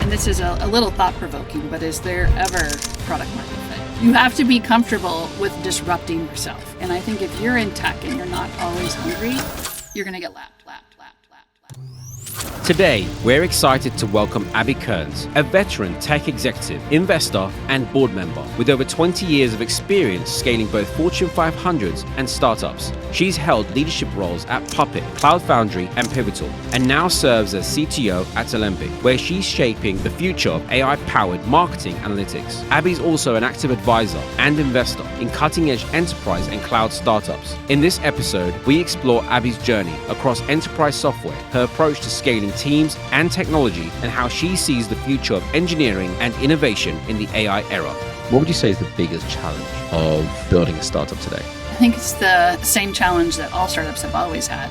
and this is a little thought-provoking, but is there ever product market fit? You have to be comfortable with disrupting yourself. And I think if you're in tech and you're not always hungry, you're going to get lapped. Today, we're excited to welcome Abby Kearns, a veteran tech executive, investor, and board member with over 20 years of experience scaling both Fortune 500s and startups. She's held leadership roles at Puppet, Cloud Foundry, and Pivotal, and now serves as CTO at Olympic, where she's shaping the future of AI-powered marketing analytics. Abby's also an active advisor and investor in cutting-edge enterprise and cloud startups. In this episode, we explore Abby's journey across enterprise software, her approach to scaling teams and technology, and how she sees the future of engineering and innovation in the AI era. What would you say is the biggest challenge of building a startup today? I think it's the same challenge that all startups have always had.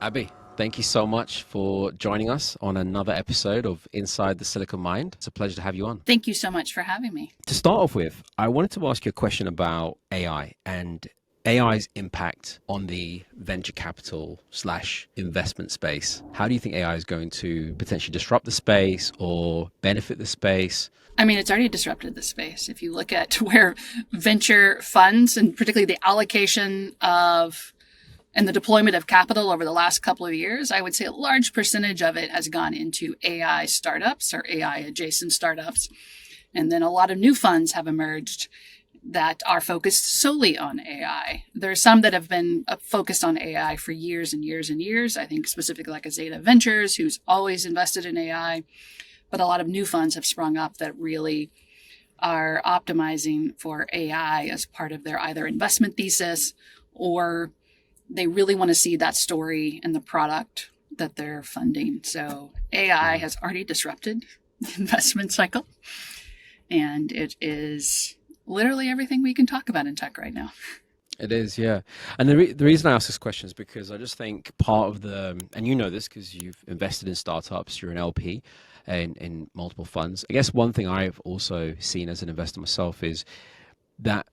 Abby, thank you so much for joining us on another episode of Inside the Silicon Mind. It's a pleasure to have you on. Thank you so much for having me. To start off with, I wanted to ask you a question about AI and AI's impact on the venture capital / investment space. How do you think AI is going to potentially disrupt the space or benefit the space? I mean, it's already disrupted the space. If you look at where venture funds and particularly the allocation of and the deployment of capital over the last couple of years, I would say a large percentage of it has gone into AI startups or AI adjacent startups. And then a lot of new funds have emerged that are focused solely on AI. There are some that have been focused on AI for years and years and years. I think specifically like a Zeta Ventures, who's always invested in AI. But a lot of new funds have sprung up that really are optimizing for AI as part of their either investment thesis, or they really want to see that story in the product that they're funding. So AI has already disrupted the investment cycle, and it is literally everything we can talk about in tech right now. It is, yeah. And the reason I ask this question is because I just think part of and you know this because you've invested in startups, you're an LP in multiple funds. I guess one thing I've also seen as an investor myself is that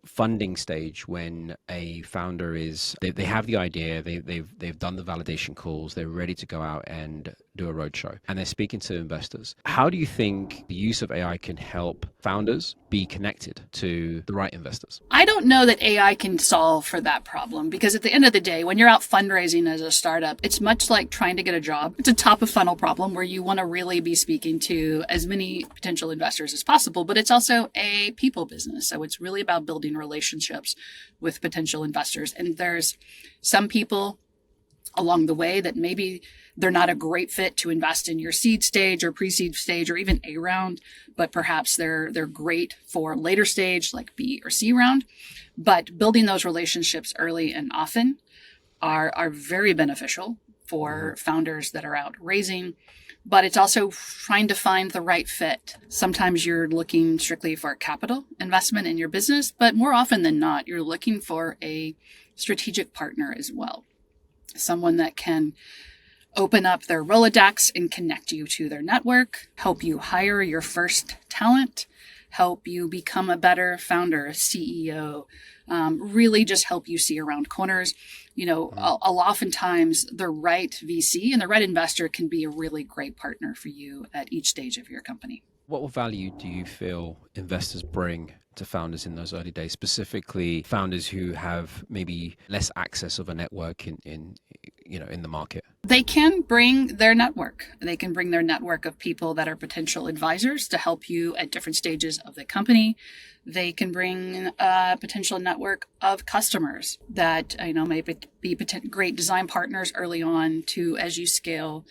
funding stage when a founder they have the idea, they've done the validation calls, they're ready to go out and do a roadshow, and they're speaking to investors. How do you think the use of AI can help founders be connected to the right investors? I don't know that AI can solve for that problem, because at the end of the day, when you're out fundraising as a startup, it's much like trying to get a job. It's a top of funnel problem where you want to really be speaking to as many potential investors as possible, but it's also a people business. So it's really about building relationships with potential investors. And there's some people along the way that maybe they're not a great fit to invest in your seed stage or pre-seed stage or even A round, but perhaps they're great for later stage like B or C round. But building those relationships early and often are very beneficial for founders that are out raising. But it's also trying to find the right fit. Sometimes you're looking strictly for capital investment in your business, but more often than not, you're looking for a strategic partner as well. Someone that can open up their Rolodex and connect you to their network, help you hire your first talent, help you become a better founder, a CEO, really just help you see around corners. You know, oftentimes the right VC and the right investor can be a really great partner for you at each stage of your company. What value do you feel investors bring to founders in those early days, specifically founders who have maybe less access of a network in the market? They can bring their network. They can bring their network of people that are potential advisors to help you at different stages of the company. They can bring a potential network of customers that may be great design partners early on to as you scale,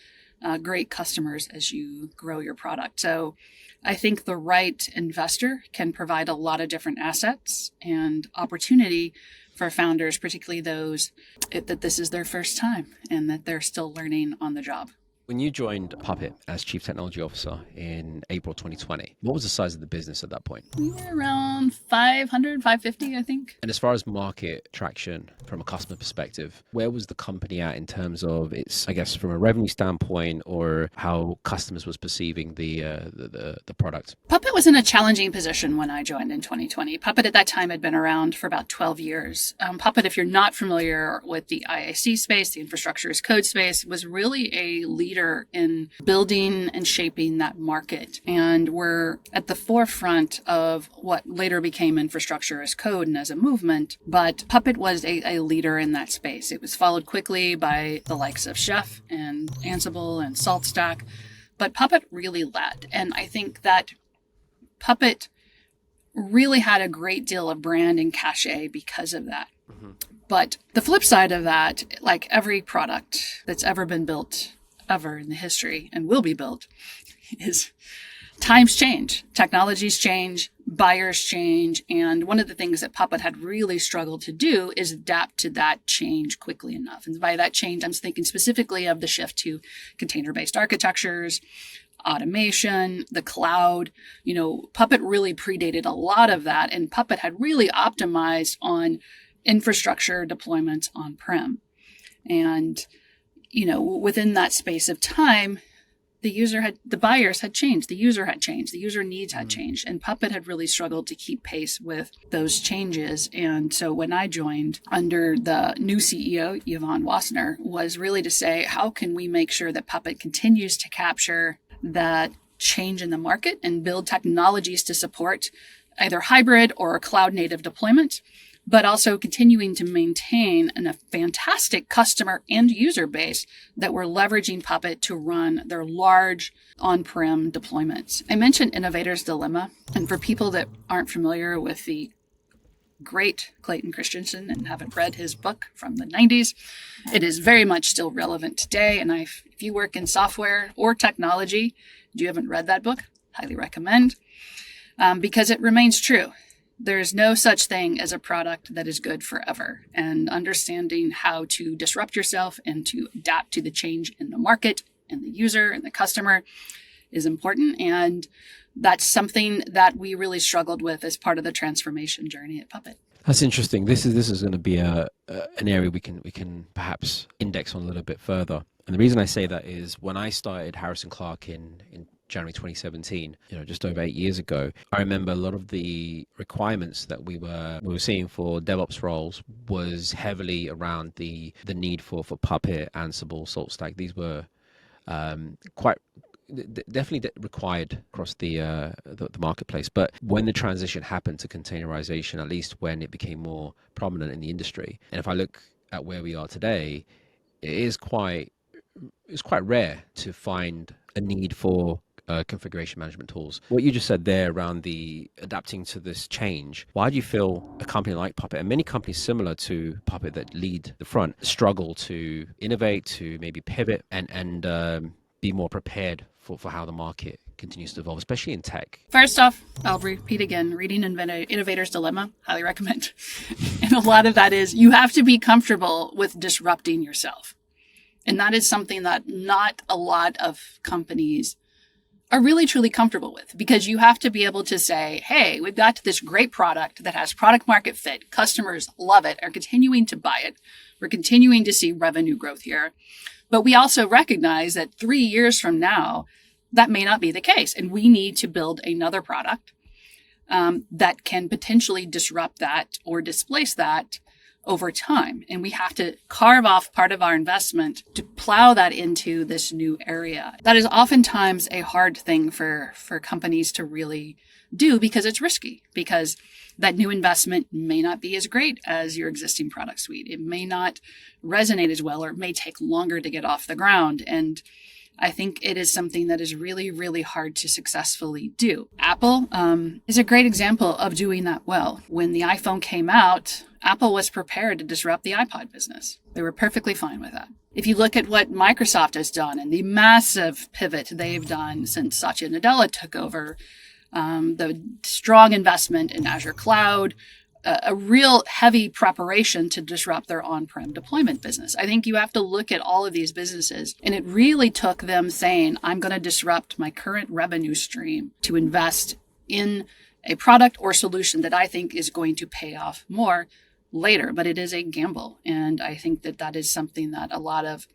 great customers as you grow your product. So I think the right investor can provide a lot of different assets and opportunity for founders, particularly those that this is their first time and that they're still learning on the job. When you joined Puppet as Chief Technology Officer in April 2020, what was the size of the business at that point? We were around 500, 550, I think. And as far as market traction from a customer perspective, where was the company at in terms of its, I guess, from a revenue standpoint, or how customers was perceiving the product? Puppet was in a challenging position when I joined in 2020. Puppet at that time had been around for about 12 years. Puppet, if you're not familiar with the IAC space, the infrastructure as code space, was really a leader in building and shaping that market. And we're at the forefront of what later became infrastructure as code and as a movement. But Puppet was a leader in that space. It was followed quickly by the likes of Chef and Ansible and SaltStack. But Puppet really led. And I think that Puppet really had a great deal of brand and cachet because of that. Mm-hmm. But the flip side of that, like every product that's ever been built ever in the history and will be built, is times change, technologies change, buyers change. And one of the things that Puppet had really struggled to do is adapt to that change quickly enough. And by that change, I'm thinking specifically of the shift to container-based architectures, automation, the cloud. Puppet really predated a lot of that. And Puppet had really optimized on infrastructure deployments on-prem. And within that space of time, the buyers had changed, the user had changed, the user needs had changed, and Puppet had really struggled to keep pace with those changes. And so when I joined under the new CEO, Yvonne Wassner, was really to say, how can we make sure that Puppet continues to capture that change in the market and build technologies to support either hybrid or cloud native deployment, but also continuing to maintain a fantastic customer and user base that were leveraging Puppet to run their large on-prem deployments. I mentioned Innovator's Dilemma, and for people that aren't familiar with the great Clayton Christensen and haven't read his book from the 90s, it is very much still relevant today. And if you work in software or technology, and you haven't read that book, highly recommend, because it remains true. There's no such thing as a product that is good forever, and understanding how to disrupt yourself and to adapt to the change in the market and the user and the customer is important. And that's something that we really struggled with as part of the transformation journey at Puppet. That's interesting. This is going to be an area we can perhaps index on a little bit further. And the reason I say that is when I started Harrison Clark in January 2017, just over 8 years ago, I remember a lot of the requirements that we were seeing for DevOps roles was heavily around the need for Puppet, Ansible, SaltStack. These were definitely required across the marketplace. But when the transition happened to containerization, at least when it became more prominent in the industry, and if I look at where we are today, it's quite rare to find a need for configuration management tools. What you just said there around the adapting to this change, why do you feel a company like Puppet, and many companies similar to Puppet that lead the front, struggle to innovate, to maybe pivot and be more prepared for how the market continues to evolve, especially in tech? First off, I'll repeat again, reading Innovator's Dilemma, highly recommend. And a lot of that is you have to be comfortable with disrupting yourself. And that is something that not a lot of companies are really truly comfortable with, because you have to be able to say, hey, we've got this great product that has product market fit. Customers love it, are continuing to buy it. We're continuing to see revenue growth here. But we also recognize that 3 years from now, that may not be the case. And we need to build another product that can potentially disrupt that or displace that over time. And we have to carve off part of our investment to plow that into this new area. That is oftentimes a hard thing for companies to really do, because it's risky, because that new investment may not be as great as your existing product suite. It may not resonate as well, or it may take longer to get off the ground. And I think it is something that is really, really hard to successfully do. Apple is a great example of doing that well. When the iPhone came out, Apple was prepared to disrupt the iPod business. They were perfectly fine with that. If you look at what Microsoft has done and the massive pivot they've done since Satya Nadella took over, the strong investment in Azure Cloud, a real heavy preparation to disrupt their on-prem deployment business. I think you have to look at all of these businesses, and it really took them saying, I'm going to disrupt my current revenue stream to invest in a product or solution that I think is going to pay off more later, but it is a gamble. And I think that that is something that a lot of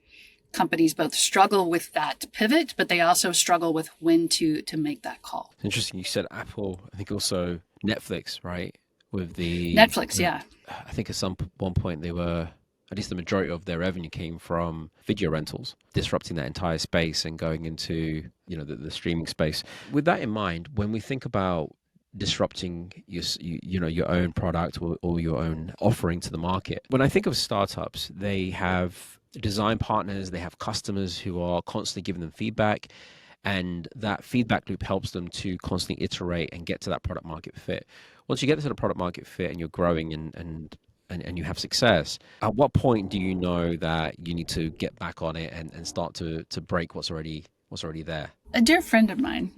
companies both struggle with that pivot, but they also struggle with when to make that call. Interesting. You said Apple, I think also Netflix, right? With the Netflix, yeah. I think at one point they were, at least the majority of their revenue came from video rentals, disrupting that entire space and going into, the streaming space. With that in mind, when we think about disrupting your own product or your own offering to the market, when I think of startups, they have design partners, they have customers who are constantly giving them feedback, and that feedback loop helps them to constantly iterate and get to that product market fit. Once you get to the product market fit and you're growing and you have success, at what point do you know that you need to get back on it and start to break what's already there? A dear friend of mine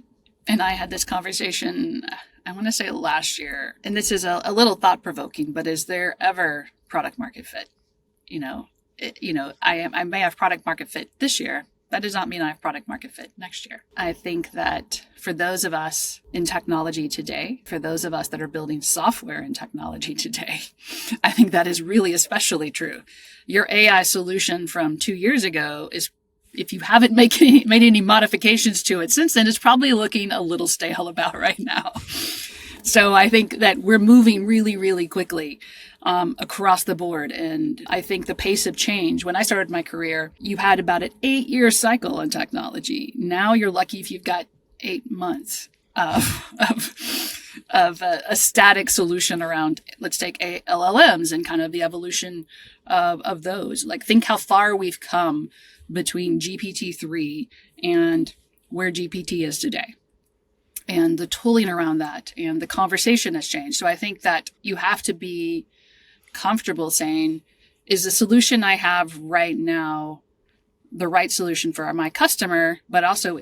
and I had this conversation, I want to say last year, and this is a little thought-provoking, but is there ever product market fit? I may have product market fit this year. That does not mean I have product market fit next year. I think that for those of us in technology today, for those of us that are building software in technology today, I think that is really especially true. Your AI solution from 2 years ago is, if you haven't made any modifications to it since then, it's probably looking a little stale about right now. So I think that we're moving really, really quickly across the board. And I think the pace of change, when I started my career, you had about an 8-year cycle in technology. Now you're lucky if you've got 8 months of a static solution around, let's take LLMs and kind of the evolution of those. Like, think how far we've come between GPT-3 and where GPT is today. And the tooling around that and the conversation has changed. So I think that you have to be comfortable saying, is the solution I have right now the right solution for my customer? But also,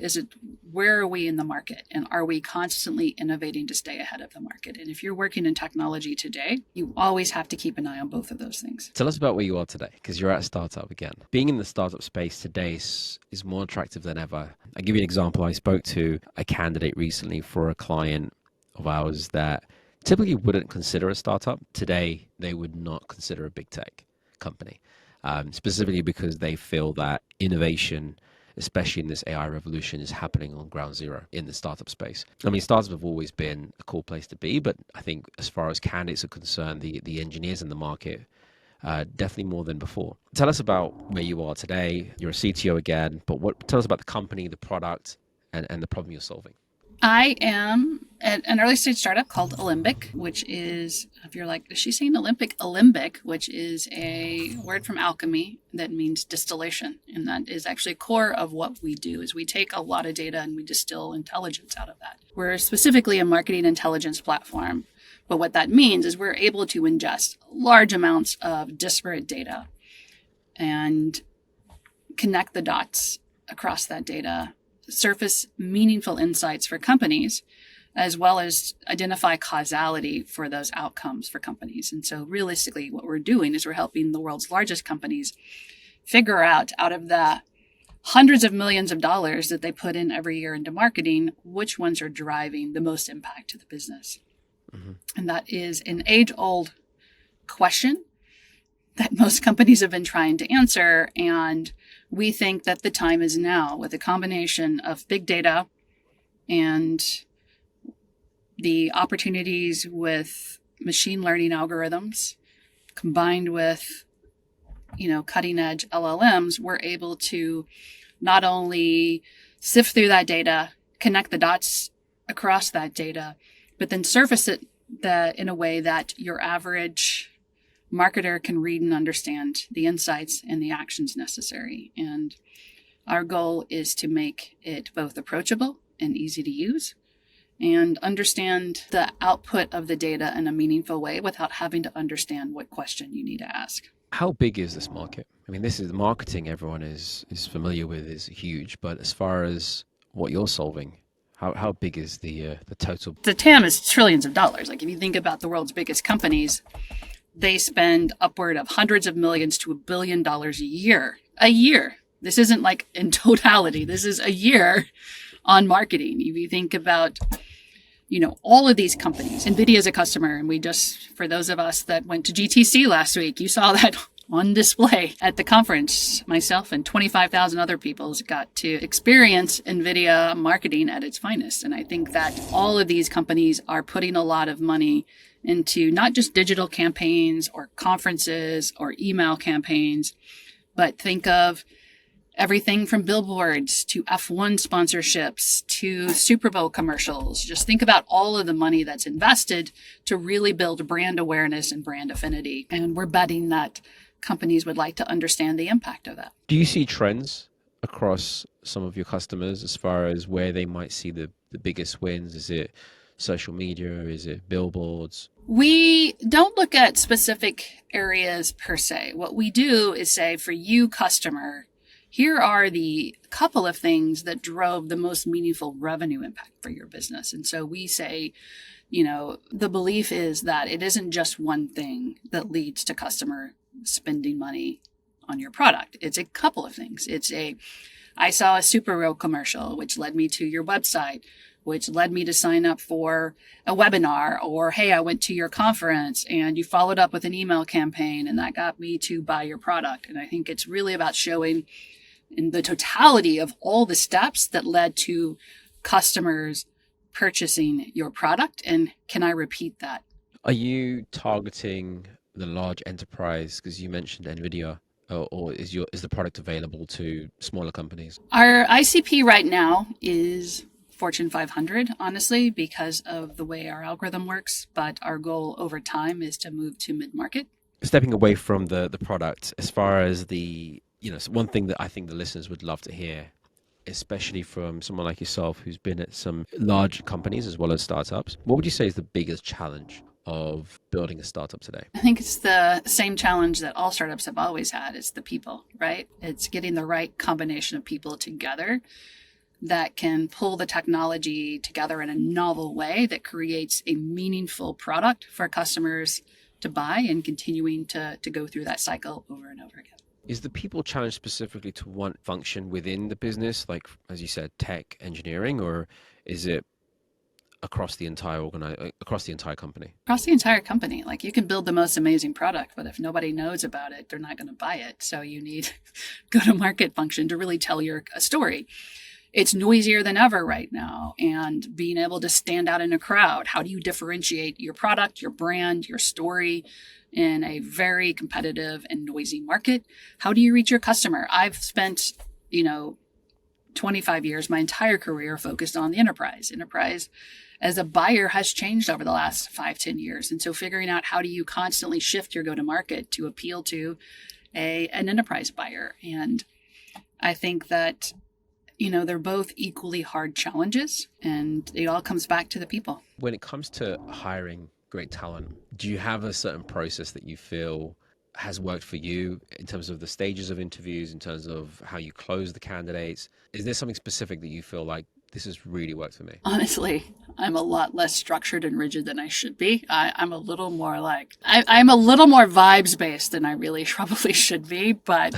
where are we in the market? And are we constantly innovating to stay ahead of the market? And if you're working in technology today, you always have to keep an eye on both of those things. Tell us about where you are today, because you're at a startup again. Being in the startup space today is more attractive than ever. I'll give you an example. I spoke to a candidate recently for a client of ours that typically wouldn't consider a startup. Today, they would not consider a big tech company, specifically because they feel that innovation, especially in this AI revolution, is happening on ground zero in the startup space. I mean, startups have always been a cool place to be, but I think as far as candidates are concerned, the engineers in the market, definitely more than before. Tell us about where you are today. You're a CTO again, but tell us about the company, the product, and the problem you're solving. I am at an early stage startup called Alembic, which is, if you're like, is she saying Olympic? Alembic, which is a word from alchemy that means distillation. And that is actually a core of what we do, is we take a lot of data and we distill intelligence out of that. We're specifically a marketing intelligence platform. But what that means is we're able to ingest large amounts of disparate data and connect the dots across that data, surface meaningful insights for companies, as well as identify causality for those outcomes for companies. And so realistically, what we're doing is we're helping the world's largest companies figure out of the hundreds of millions of dollars that they put in every year into marketing, which ones are driving the most impact to the business. Mm-hmm. And that is an age-old question that most companies have been trying to answer. And we think that the time is now, with a combination of big data and the opportunities with machine learning algorithms combined with, cutting edge LLMs. We're able to not only sift through that data, connect the dots across that data, but then surface it in a way that your average marketer can read and understand the insights and the actions necessary. And our goal is to make it both approachable and easy to use, and understand the output of the data in a meaningful way without having to understand what question you need to ask. How big is this market? I mean, this is marketing everyone is familiar with, is huge, but as far as what you're solving, How big is the total? The TAM is trillions of dollars. Like if you think about the world's biggest companies, they spend upward of hundreds of millions to $1 billion a year. A year. This isn't like in totality. This is a year on marketing. If you think about, all of these companies, NVIDIA is a customer. And for those of us that went to GTC last week, you saw that on display at the conference. Myself and 25,000 other people got to experience NVIDIA marketing at its finest. And I think that all of these companies are putting a lot of money into not just digital campaigns or conferences or email campaigns, but think of everything from billboards to F1 sponsorships to Super Bowl commercials. Just think about all of the money that's invested to really build brand awareness and brand affinity. And we're betting that companies would like to understand the impact of that. Do you see trends across some of your customers as far as where they might see the biggest wins? Is it social media? Is it billboards? We don't look at specific areas per se. What we do is say, for you, customer, here are the couple of things that drove the most meaningful revenue impact for your business. And so we say, the belief is that it isn't just one thing that leads to customer spending money on your product. It's a couple of things. I saw a Super Bowl commercial, which led me to your website, which led me to sign up for a webinar, or, hey, I went to your conference and you followed up with an email campaign and that got me to buy your product. And I think it's really about showing in the totality of all the steps that led to customers purchasing your product. And can I repeat that? Are you targeting the large enterprise? Because you mentioned NVIDIA, or is the product available to smaller companies? Our ICP right now is Fortune 500, honestly, because of the way our algorithm works. But our goal over time is to move to mid-market. Stepping away from the product, as far as one thing that I think the listeners would love to hear, especially from someone like yourself who's been at some large companies as well as startups, what would you say is the biggest challenge of building a startup today? I think it's the same challenge that all startups have always had. It's the people, right? It's getting the right combination of people together that can pull the technology together in a novel way that creates a meaningful product for customers to buy, and continuing to go through that cycle over and over again. Is the people challenge specifically to one function within the business, like, as you said, tech, engineering, or is it across the entire company? Across the entire company. Like, you can build the most amazing product, but if nobody knows about it, they're not going to buy it. So you need go-to-market function to really tell a story. It's noisier than ever right now, and being able to stand out in a crowd. How do you differentiate your product, your brand, your story in a very competitive and noisy market? How do you reach your customer? I've spent, 25 years, my entire career focused on the enterprise. Enterprise as a buyer has changed over the last 5-10 years. And so figuring out how do you constantly shift your go-to-market to appeal to an enterprise buyer. And I think that, they're both equally hard challenges, and it all comes back to the people. When it comes to hiring great talent, do you have a certain process that you feel has worked for you in terms of the stages of interviews, in terms of how you close the candidates? Is there something specific that you feel like this has really worked for me? Honestly, I'm a lot less structured and rigid than I should be. I'm a little more I'm a little more vibes based than I really probably should be, but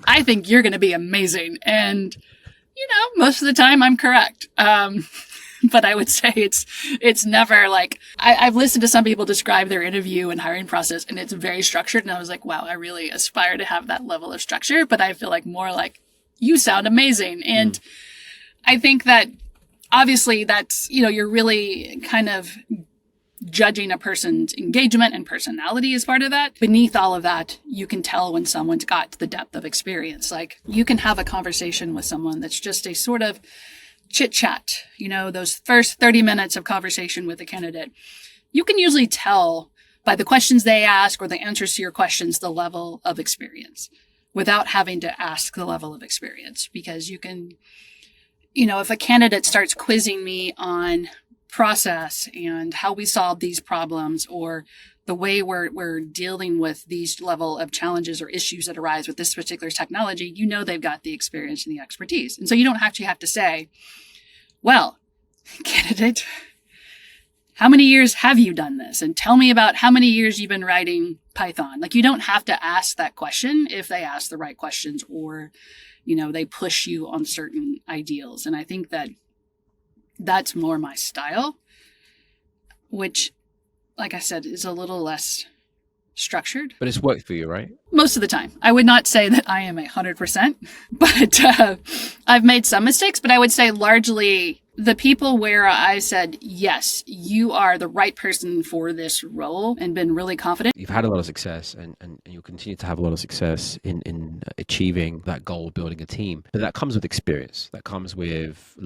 I think you're going to be amazing. And, most of the time I'm correct. But I would say it's never I've listened to some people describe their interview and hiring process, and it's very structured. And I was like, wow, I really aspire to have that level of structure, but I feel more you sound amazing. And I think that obviously that's, you're really kind of judging a person's engagement and personality as part of that. Beneath all of that, you can tell when someone's got the depth of experience. You can have a conversation with someone that's just a sort of chit chat, those first 30 minutes of conversation with a candidate. You can usually tell by the questions they ask or the answers to your questions, the level of experience, without having to ask the level of experience. Because you can, if a candidate starts quizzing me on process and how we solve these problems, or the way we're dealing with these level of challenges or issues that arise with this particular technology, they've got the experience and the expertise. And so you don't actually have to say, well, candidate, how many years have you done this? And tell me about how many years you've been writing Python. Like, you don't have to ask that question if they ask the right questions, or, they push you on certain ideals. And I think that that's more my style, which, like I said, is a little less structured. But it's worked for you, right? Most of the time. I would not say that I am 100%, but I've made some mistakes. But I would say largely the people where I said, yes, you are the right person for this role, and been really confident. You've had a lot of success, and you'll continue to have a lot of success in achieving that goal of building a team. But that comes with experience. That comes with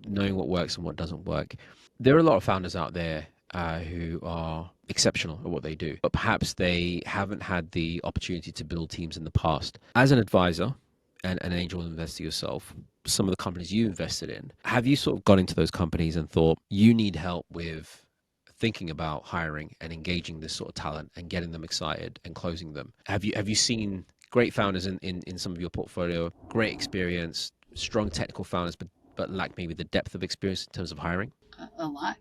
knowing what works and what doesn't work. There are a lot of founders out there who are exceptional at what they do, but perhaps they haven't had the opportunity to build teams in the past. As an advisor and an angel investor yourself, some of the companies you invested in, have you sort of gone into those companies and thought, you need help with thinking about hiring and engaging this sort of talent and getting them excited and closing them? Have you seen great founders in some of your portfolio, great experience, strong technical founders, but lack maybe the depth of experience in terms of hiring? A lot.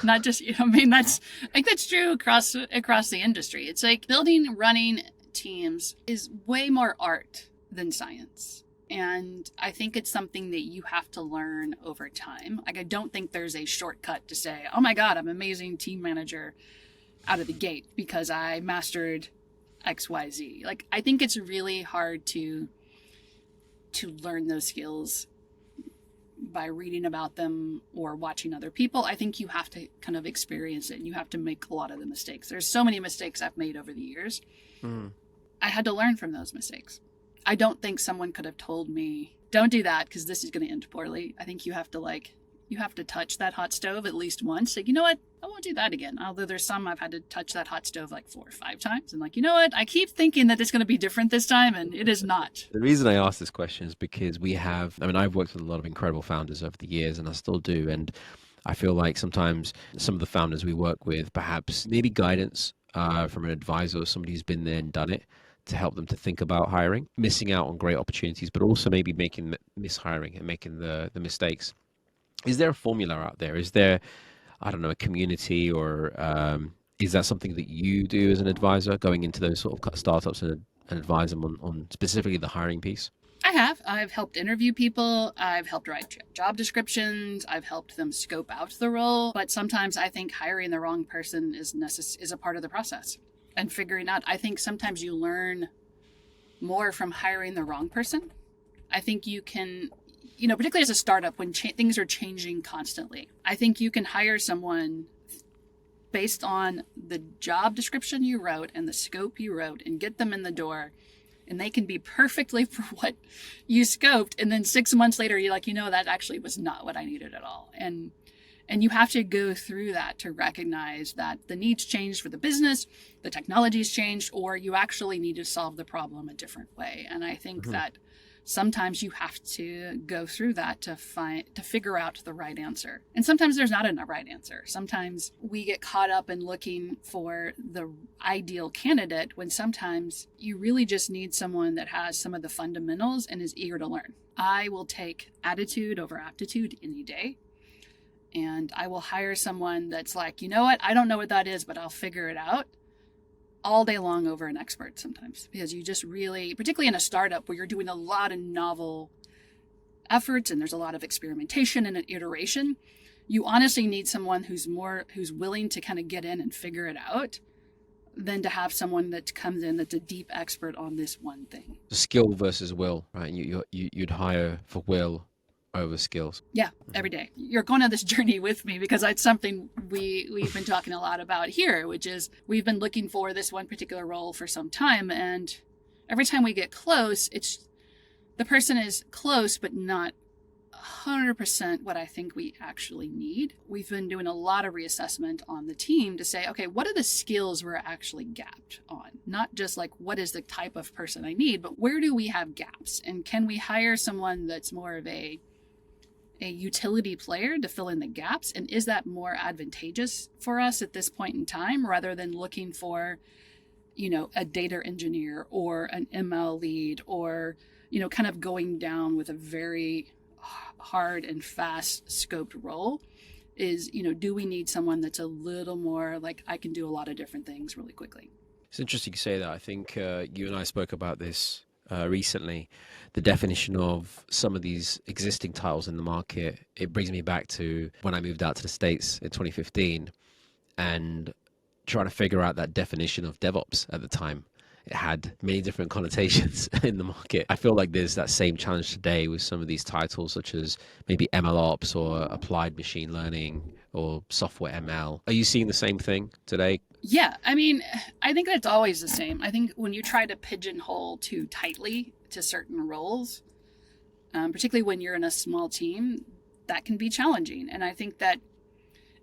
Not just, I think that's true across the industry. It's like building, running teams is way more art than science. And I think it's something that you have to learn over time. Like, I don't think there's a shortcut to say, oh my God, I'm an amazing team manager out of the gate because I mastered XYZ. Like, I think it's really hard to learn those skills by reading about them or watching other people. I think you have to kind of experience it, and you have to make a lot of the mistakes. There's so many mistakes I've made over the years. I had to learn from those mistakes. I don't think someone could have told me, don't do that because this is going to end poorly. I think you have to touch that hot stove at least once. Like, you know what? I won't do that again. Although there's some I've had to touch that hot stove like 4 or 5 times. And like, you know what? I keep thinking that it's going to be different this time, and it is not. The reason I ask this question is because I've worked with a lot of incredible founders over the years, and I still do. And I feel like sometimes some of the founders we work with, perhaps maybe guidance from an advisor or somebody who's been there and done it, to help them to think about hiring, missing out on great opportunities, but also maybe making mishiring and making the mistakes. Is there a formula out there? Is there, I don't know, a community, or is that something that you do as an advisor, going into those sort of startups and advise them on specifically the hiring piece? I have. I've helped interview people. I've helped write job descriptions. I've helped them scope out the role. But sometimes I think hiring the wrong person is a part of the process. And figuring out, I think sometimes you learn more from hiring the wrong person. I think you can, particularly as a startup, when things are changing constantly, I think you can hire someone based on the job description you wrote and the scope you wrote and get them in the door, and they can be perfectly for what you scoped. And then 6 months later, you're like, that actually was not what I needed at all. And you have to go through that to recognize that the needs changed for the business, the technology's changed, or you actually need to solve the problem a different way. And I think that sometimes you have to go through that to figure out the right answer. And sometimes there's not a right answer. Sometimes we get caught up in looking for the ideal candidate, when sometimes you really just need someone that has some of the fundamentals and is eager to learn. I will take attitude over aptitude any day. And I will hire someone that's like, you know what? I don't know what that is, but I'll figure it out, all day long over an expert sometimes. Because you just really, particularly in a startup where you're doing a lot of novel efforts and there's a lot of experimentation and an iteration, you honestly need someone who's willing to kind of get in and figure it out, than to have someone that comes in that's a deep expert on this one thing. Skill versus will, right? You'd hire for will over skills. Yeah, every day. You're going on this journey with me, because it's something we've been talking a lot about here, which is we've been looking for this one particular role for some time, and every time we get close, the person is close but not 100% what I think we actually need. We've been doing a lot of reassessment on the team to say, okay, what are the skills we're actually gapped on? Not just like, what is the type of person I need, but where do we have gaps? And can we hire someone that's more of a utility player to fill in the gaps? And is that more advantageous for us at this point in time rather than looking for, a data engineer or an ML lead or, kind of going down with a very hard and fast scoped role? Is, do we need someone that's a little more like, I can do a lot of different things really quickly? It's interesting you say that. I think you and I spoke about this recently. The definition of some of these existing titles in the market, it brings me back to when I moved out to the States in 2015 and trying to figure out that definition of DevOps at the time. It had many different connotations in the market. I feel like there's that same challenge today with some of these titles, such as maybe MLOps or applied machine learning or software ML. Are you seeing the same thing today? Yeah, I mean, I think that's always the same. I think when you try to pigeonhole too tightly to certain roles, particularly when you're in a small team, that can be challenging. And I think that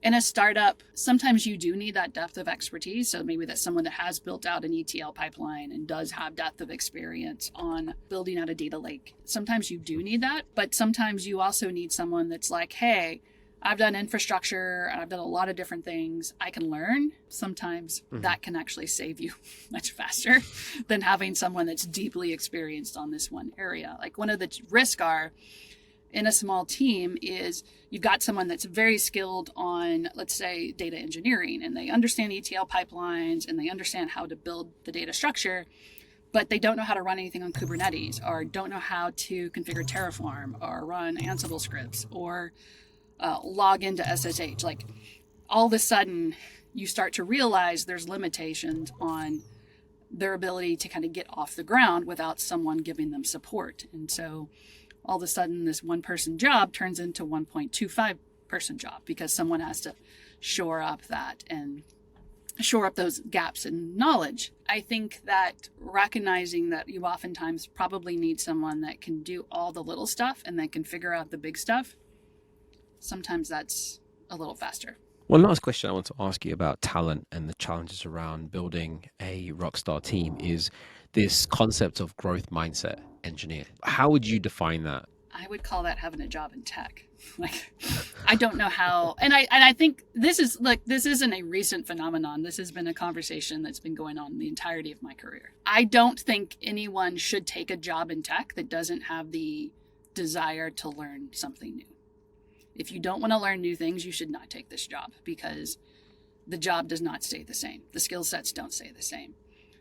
in a startup, sometimes you do need that depth of expertise. So maybe that's someone that has built out an ETL pipeline and does have depth of experience on building out a data lake. Sometimes you do need that, but sometimes you also need someone that's like, hey, I've done infrastructure and I've done a lot of different things. I can learn. Sometimes that can actually save you much faster than having someone that's deeply experienced on this one area. Like one of the risks are in a small team is you've got someone that's very skilled on, let's say, data engineering, and they understand ETL pipelines and they understand how to build the data structure, but they don't know how to run anything on Kubernetes or don't know how to configure Terraform or run Ansible scripts or log into SSH. Like all of a sudden you start to realize there's limitations on their ability to kind of get off the ground without someone giving them support. And so all of a sudden this one person job turns into 1.25 person job because someone has to shore up that and shore up those gaps in knowledge. I think that recognizing that you oftentimes probably need someone that can do all the little stuff and that can figure out the big stuff, sometimes that's a little faster. One last question I want to ask you about talent and the challenges around building a rockstar team is this concept of growth mindset engineer. How would you define that? I would call that having a job in tech. Like, I don't know how, and I think this isn't a recent phenomenon. This has been a conversation that's been going on the entirety of my career. I don't think anyone should take a job in tech that doesn't have the desire to learn something new. If you don't want to learn new things, you should not take this job because the job does not stay the same. The skill sets don't stay the same.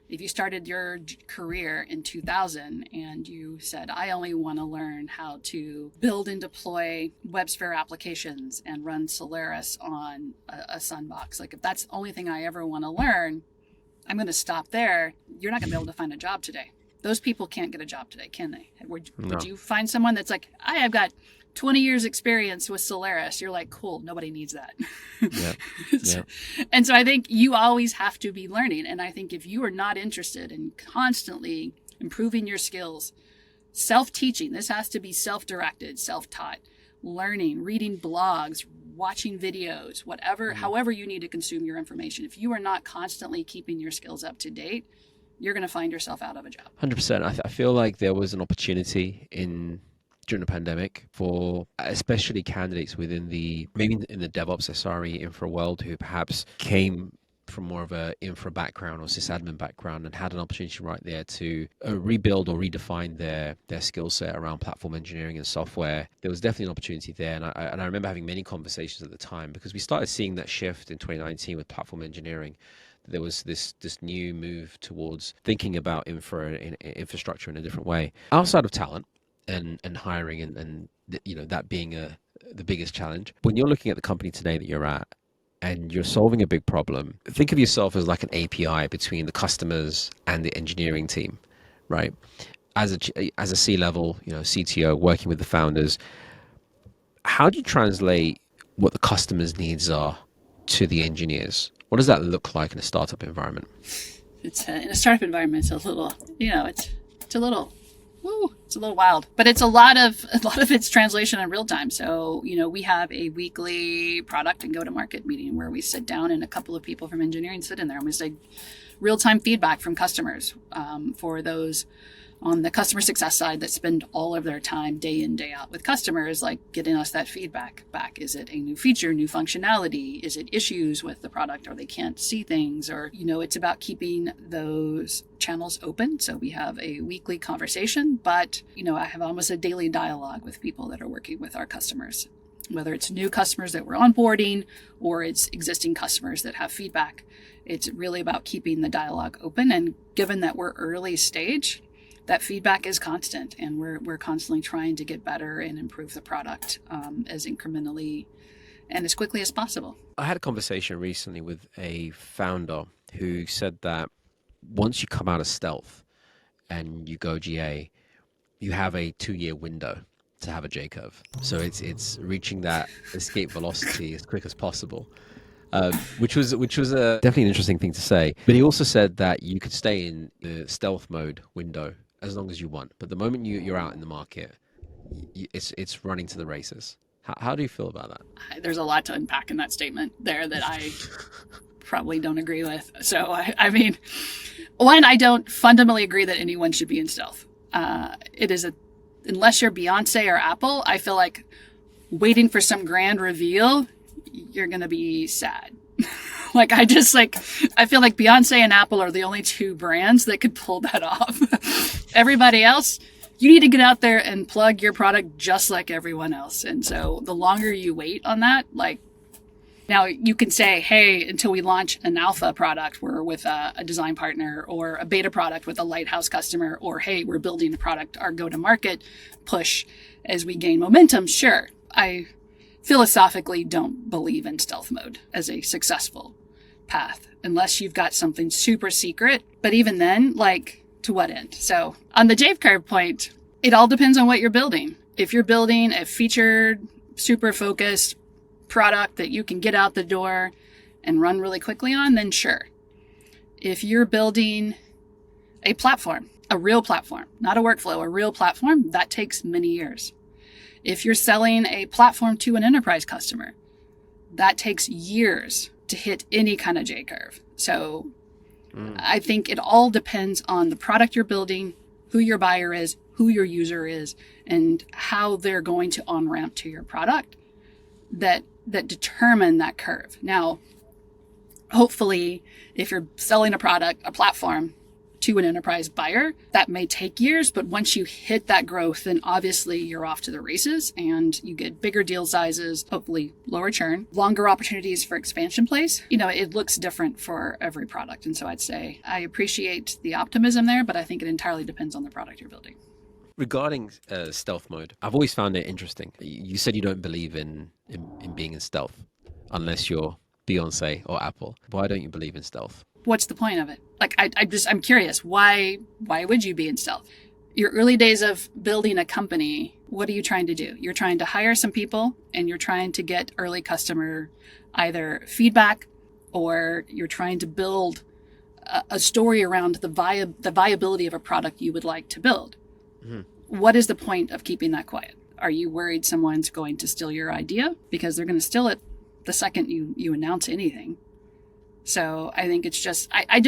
If you started your career in 2000 and you said, I only want to learn how to build and deploy WebSphere applications and run Solaris on a Sunbox, like if that's the only thing I ever want to learn, I'm going to stop there. You're not going to be able to find a job today. Those people can't get a job today, can they? Would you find someone that's like, I have got 20 years experience with Solaris? You're like, cool, nobody needs that. Yeah. And so I think you always have to be learning. And I think if you are not interested in constantly improving your skills, self-teaching, this has to be self-directed, self-taught, learning, reading blogs, watching videos, however you need to consume your information. If you are not constantly keeping your skills up to date, you're going to find yourself out of a job. 100%. I feel like there was an opportunity during the pandemic for especially candidates maybe in the DevOps, SRE, infra world who perhaps came from more of a infra background or sysadmin background and had an opportunity right there to rebuild or redefine their skill set around platform engineering and software. There was definitely an opportunity there. And I remember having many conversations at the time because we started seeing that shift in 2019 with platform engineering. There was this new move towards thinking about infrastructure in a different way. Outside of talent, and hiring and that being the biggest challenge. When you're looking at the company today that you're at and you're solving a big problem, think of yourself as like an API between the customers and the engineering team, right? As a C-level, CTO working with the founders, how do you translate what the customer's needs are to the engineers? What does that look like in a startup environment? In a startup environment, it's a little, it's a little wild, but it's a lot of it's translation in real time. So, we have a weekly product and go-to-market meeting where we sit down and a couple of people from engineering sit in there and we say real-time feedback from customers for those on the customer success side that spend all of their time day in, day out with customers, like getting us that feedback back. Is it a new feature, new functionality? Is it issues with the product or they can't see things? Or, it's about keeping those channels open. So we have a weekly conversation, but, I have almost a daily dialogue with people that are working with our customers, whether it's new customers that we're onboarding or it's existing customers that have feedback. It's really about keeping the dialogue open. And given that we're early stage, that feedback is constant, and we're constantly trying to get better and improve the product as incrementally and as quickly as possible. I had a conversation recently with a founder who said that once you come out of stealth and you go GA, you have a 2-year window to have a J curve. So it's reaching that escape velocity as quick as possible. Which was definitely an interesting thing to say. But he also said that you could stay in the stealth mode window as long as you want. But the moment you're out in the market, it's running to the races. How do you feel about that? There's a lot to unpack in that statement there that I probably don't agree with. So, I mean, one, I don't fundamentally agree that anyone should be in stealth. Unless you're Beyonce or Apple, I feel like waiting for some grand reveal, you're going to be sad. I feel like Beyonce and Apple are the only two brands that could pull that off. Everybody else, you need to get out there and plug your product just like everyone else. And so the longer you wait on that, now you can say, hey, until we launch an alpha product, we're with a design partner, or a beta product with a lighthouse customer, or hey, we're building a product, our go-to-market push as we gain momentum. Sure, I philosophically don't believe in stealth mode as a successful path, unless you've got something super secret. But even then, to what end? So on the J curve point, it all depends on what you're building. If you're building a featured, super focused product that you can get out the door and run really quickly on, then sure. If you're building a platform, a real platform, not a workflow, a real platform, that takes many years. If you're selling a platform to an enterprise customer, that takes years to hit any kind of J curve. So I think it all depends on the product you're building, who your buyer is, who your user is, and how they're going to on-ramp to your product that determine that curve. Now, hopefully, if you're selling a product, a platform to an enterprise buyer, that may take years, but once you hit that growth, then obviously you're off to the races and you get bigger deal sizes, hopefully lower churn, longer opportunities for expansion plays. It looks different for every product. And so I'd say I appreciate the optimism there, but I think it entirely depends on the product you're building. Regarding stealth mode, I've always found it interesting. You said you don't believe in being in stealth unless you're Beyonce or Apple. Why don't you believe in stealth? What's the point of it? I'm curious. Why would you be in stealth? Your early days of building a company, what are you trying to do? You're trying to hire some people and you're trying to get early customer either feedback, or you're trying to build a story around the viability of a product you would like to build. Mm-hmm. What is the point of keeping that quiet? Are you worried someone's going to steal your idea? Because they're going to steal it the second you announce anything. So I think it's just, I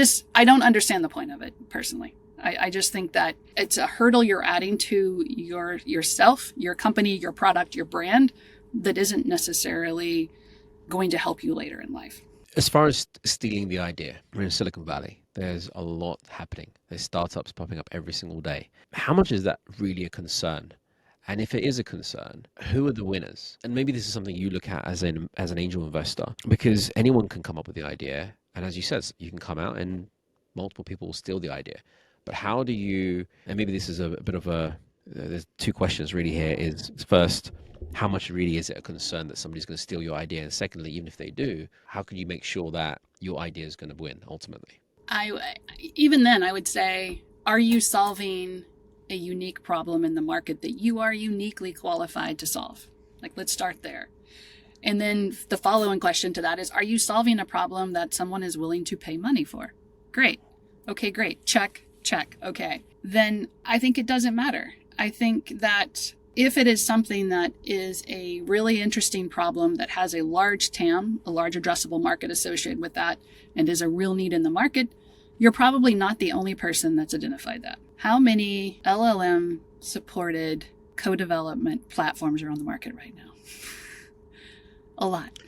don't understand the point of it personally. I just think that it's a hurdle you're adding to yourself, your company, your product, your brand that isn't necessarily going to help you later in life. As far as stealing the idea, we're in Silicon Valley. There's a lot happening. There's startups popping up every single day. How much is that really a concern? And if it is a concern, who are the winners? And maybe this is something you look at as an angel investor, because anyone can come up with the idea. And as you said, you can come out and multiple people will steal the idea. But how do you, and maybe this is a bit of there's two questions really here, is first, how much really is it a concern that somebody's going to steal your idea? And secondly, even if they do, how can you make sure that your idea is going to win ultimately? Even then, I would say, are you solving a unique problem in the market that you are uniquely qualified to solve? Let's start there. And then the following question to that is, are you solving a problem that someone is willing to pay money for? Great. Okay, great. Check. Okay. Then I think it doesn't matter. I think that if it is something that is a really interesting problem that has a large TAM, a large addressable market associated with that, and is a real need in the market, you're probably not the only person that's identified that. How many LLM supported co-development platforms are on the market right now? A lot.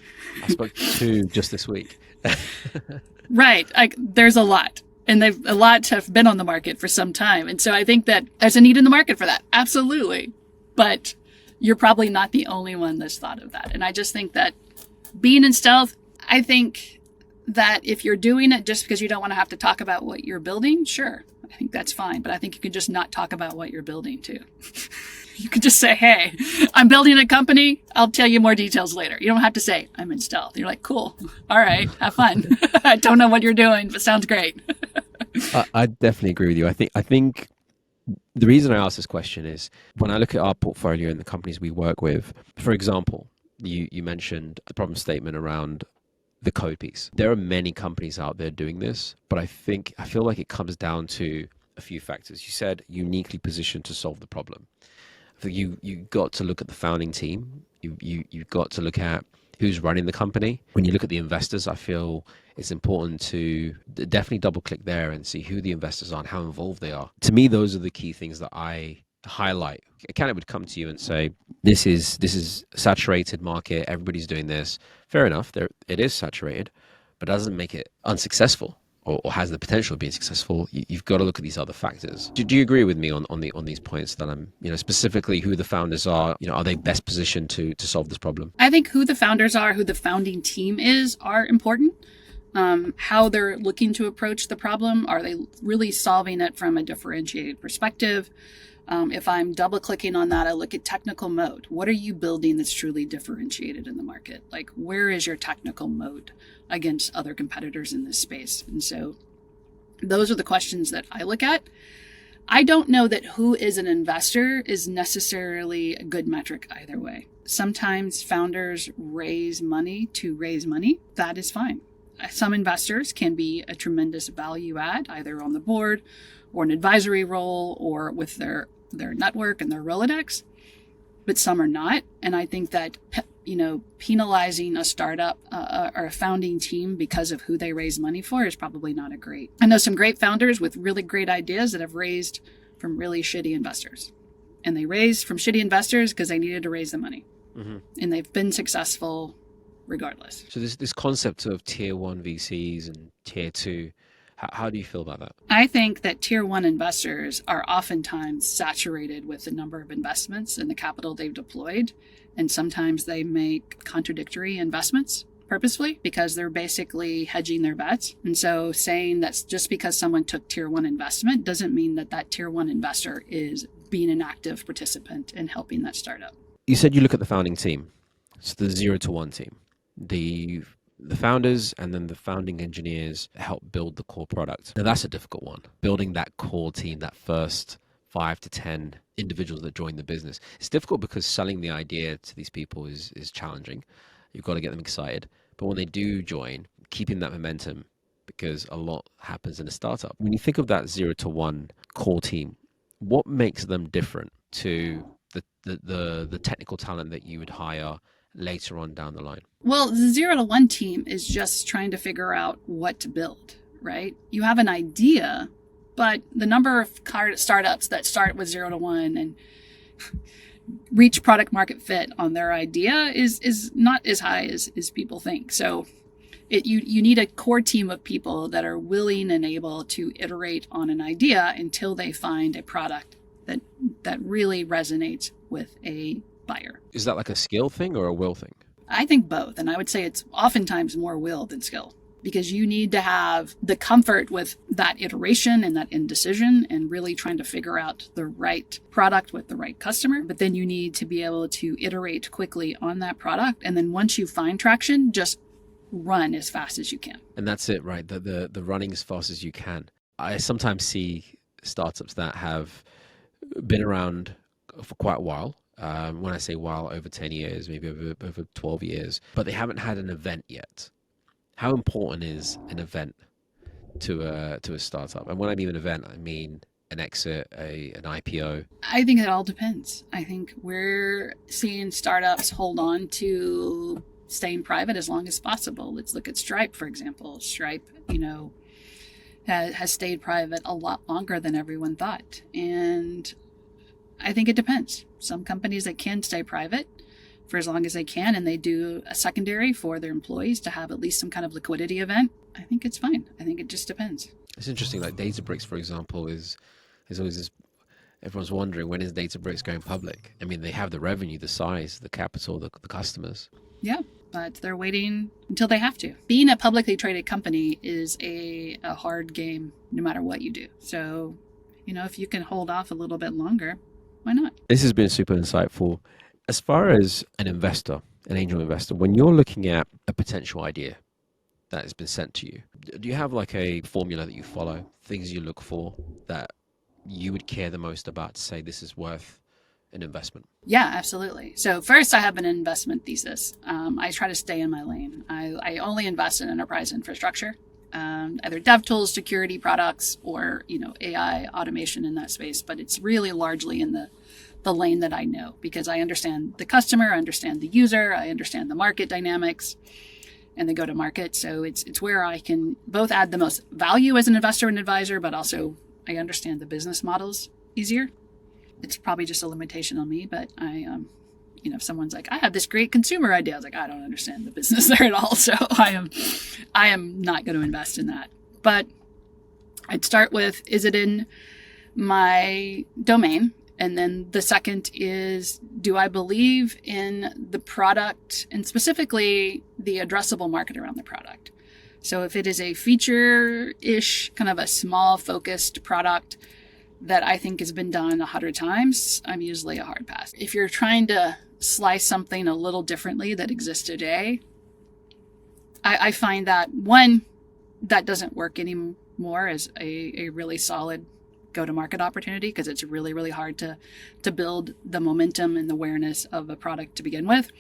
I spoke to 2 just this week. Right. There's a lot. And a lot have been on the market for some time. And so I think that there's a need in the market for that. Absolutely. But you're probably not the only one that's thought of that. And I just think that being in stealth, I think that if you're doing it just because you don't want to have to talk about what you're building, sure, I think that's fine. But I think you can just not talk about what you're building too. You could just say, hey, I'm building a company. I'll tell you more details later. You don't have to say, I'm in stealth. You're like, cool. All right. Have fun. I don't know what you're doing, but sounds great. I definitely agree with you. I think the reason I ask this question is when I look at our portfolio and the companies we work with, for example, you mentioned the problem statement around the code piece. There are many companies out there doing this, but I feel like it comes down to a few factors. You said uniquely positioned to solve the problem. You got to look at the founding team. You got to look at who's running the company. When you look at the investors, I feel it's important to definitely double click there and see who the investors are and how involved they are. To me, those are the key things that I highlight. A candidate would come to you and say, this is a saturated market. Everybody's doing this. Fair enough. It is saturated, but it doesn't make it unsuccessful. Or has the potential of being successful. You've got to look at these other factors. Do you agree with me on these points that I'm, specifically who the founders are? Are they best positioned to solve this problem? I think who the founders are, who the founding team is, are important. How they're looking to approach the problem. Are they really solving it from a differentiated perspective? If I'm double clicking on that, I look at technical moat. What are you building that's truly differentiated in the market? Like, where is your technical moat against other competitors in this space? And so those are the questions that I look at. I don't know that who is an investor is necessarily a good metric either way. Sometimes founders raise money to raise money. That is fine. Some investors can be a tremendous value add, either on the board or an advisory role or with their network and their Rolodex, but some are not. And I think that, penalizing a startup or a founding team because of who they raise money for is probably not a great. I know some great founders with really great ideas that have raised from really shitty investors. And they raised from shitty investors because they needed to raise the money. Mm-hmm. And they've been successful regardless. So this concept of tier 1 VCs and tier 2, how do you feel about that? I think that tier 1 investors are oftentimes saturated with the number of investments and the capital they've deployed. And sometimes they make contradictory investments purposefully because they're basically hedging their bets. And so saying that just because someone took tier 1 investment doesn't mean that tier 1 investor is being an active participant in helping that startup. You said you look at the founding team. It's the 0 to 1 team. The founders and then the founding engineers help build the core product. Now that's a difficult one. Building that core team, that first 5 to 10 individuals that join the business. It's difficult because selling the idea to these people is challenging. You've got to get them excited. But when they do join, keeping that momentum, because a lot happens in a startup. When you think of that 0 to 1 core team, what makes them different to the technical talent that you would hire later on down the line? Well, the 0 to 1 team is just trying to figure out what to build, right? You have an idea, but the number of startups that start with 0 to 1 and reach product market fit on their idea is not as high as people think. So you need a core team of people that are willing and able to iterate on an idea until they find a product that really resonates with a buyer. Is that like a skill thing or a will thing? I think both. And I would say it's oftentimes more will than skill because you need to have the comfort with that iteration and that indecision and really trying to figure out the right product with the right customer. But then you need to be able to iterate quickly on that product. And then once you find traction, just run as fast as you can. And that's it, right? The running as fast as you can. I sometimes see startups that have been around for quite a while. When I say while, over 10 years, maybe over 12 years, but they haven't had an event yet. How important is an event to a startup? And when I mean an event, I mean an exit, an IPO. I think it all depends. I think we're seeing startups hold on to staying private as long as possible. Let's look at Stripe, for example. Stripe, has stayed private a lot longer than everyone thought. And I think it depends. Some companies that can stay private for as long as they can, and they do a secondary for their employees to have at least some kind of liquidity event, I think it's fine. I think it just depends. It's interesting, like Databricks, for example, is always this. Everyone's wondering, when is Databricks going public? I mean, they have the revenue, the size, the capital, the customers. Yeah, but they're waiting until they have to. Being a publicly traded company is a hard game no matter what you do. So, if you can hold off a little bit longer, why not? This has been super insightful. As far as an investor, an angel investor, when you're looking at a potential idea that has been sent to you, do you have like a formula that you follow, things you look for that you would care the most about to say this is worth an investment? Yeah, absolutely. So first, I have an investment thesis. I try to stay in my lane. I only invest in enterprise infrastructure, either dev tools, security products, or AI automation in that space. But it's really largely in the lane that I know, because I understand the customer, I understand the user, I understand the market dynamics and the go-to-market. So it's where I can both add the most value as an investor and advisor, but also I understand the business models easier. It's probably just a limitation on me, but if someone's like, I have this great consumer idea, I was like, I don't understand the business there at all. So I am not going to invest in that. But I'd start with, is it in my domain? And then the second is, do I believe in the product and specifically the addressable market around the product? So if it is a feature-ish, kind of a small focused product that I think has been done 100 times, I'm usually a hard pass. If you're trying to slice something a little differently that exists today, I find that, one, that doesn't work anymore as a really solid go-to-market opportunity, because it's really, really hard to build the momentum and the awareness of a product to begin with.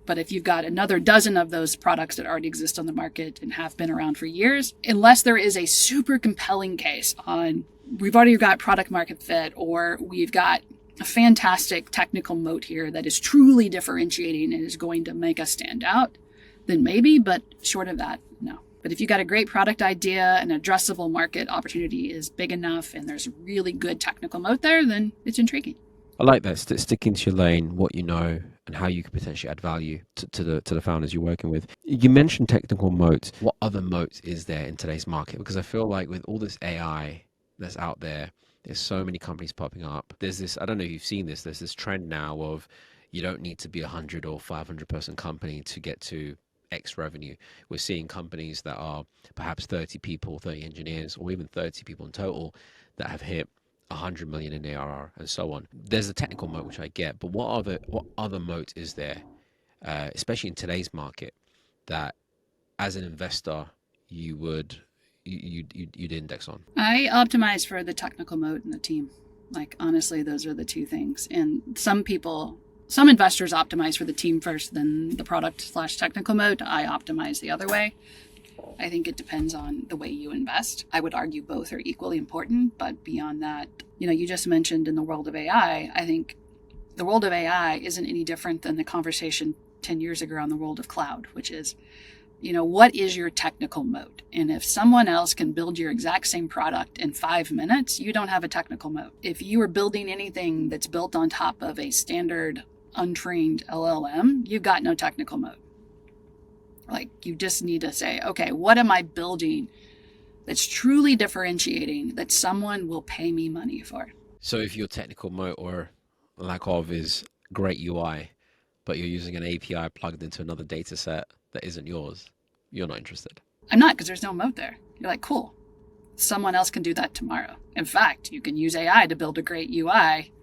But if you've got another dozen of those products that already exist on the market and have been around for years, unless there is a super compelling case on we've already got product market fit, or we've got a fantastic technical moat here that is truly differentiating and is going to make us stand out, then maybe, but short of that, no. But if you got a great product idea, an addressable market opportunity is big enough, and there's a really good technical moat there, then it's intriguing. I like that. Sticking to your lane, what you know, and how you could potentially add value to the founders you're working with. You mentioned technical moats. What other moats is there in today's market? Because I feel like with all this AI that's out there, there's so many companies popping up. There's this, I don't know if you've seen this, there's this trend now of you don't need to be 100 or 500 person company to get to X revenue. We're seeing companies that are perhaps 30 people, 30 engineers, or even 30 people in total that have hit 100 million in ARR and so on. There's a technical moat, which I get, but what other moat is there, especially in today's market, that as an investor you'd index on? I optimize for the technical moat and the team. Like, honestly, those are the two things. And some investors optimize for the team first, then the product/technical moat. I optimize the other way. I think it depends on the way you invest. I would argue both are equally important, but beyond that, you just mentioned in the world of AI, I think the world of AI isn't any different than the conversation 10 years ago on the world of cloud, which is, what is your technical moat? And if someone else can build your exact same product in 5 minutes, you don't have a technical moat. If you are building anything that's built on top of a standard untrained LLM, you've got no technical moat. Like, you just need to say, okay, what am I building that's truly differentiating that someone will pay me money for? So if your technical moat or lack of is great UI, but you're using an API plugged into another data set that isn't yours, you're not interested. I'm not, because there's no moat there. You're like, cool, someone else can do that tomorrow. In fact, you can use AI to build a great UI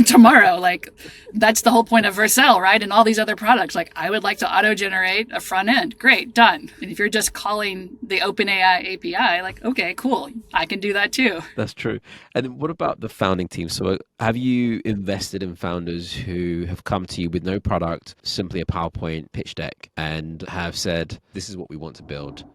tomorrow. Like, that's the whole point of Vercel, right? And all these other products. Like, I would like to auto-generate a front end. Great, done. And if you're just calling the OpenAI API, like, okay, cool, I can do that too. That's true. And what about the founding team? So have you invested in founders who have come to you with no product, simply a PowerPoint pitch deck, and have said, this is what we want to build?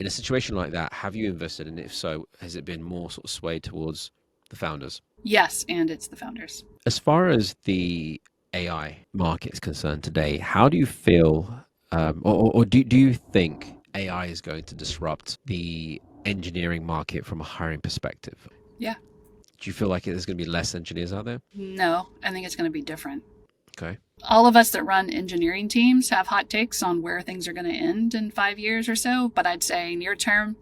In a situation like that, have you invested? And if so, has it been more sort of swayed towards the founders? Yes, and it's the founders. As far as the AI market is concerned today, how do you feel, or do you think AI is going to disrupt the engineering market from a hiring perspective? Yeah. Do you feel like there's going to be less engineers out there? No, I think it's going to be different. Okay. All of us that run engineering teams have hot takes on where things are going to end in 5 years or so. But I'd say near term,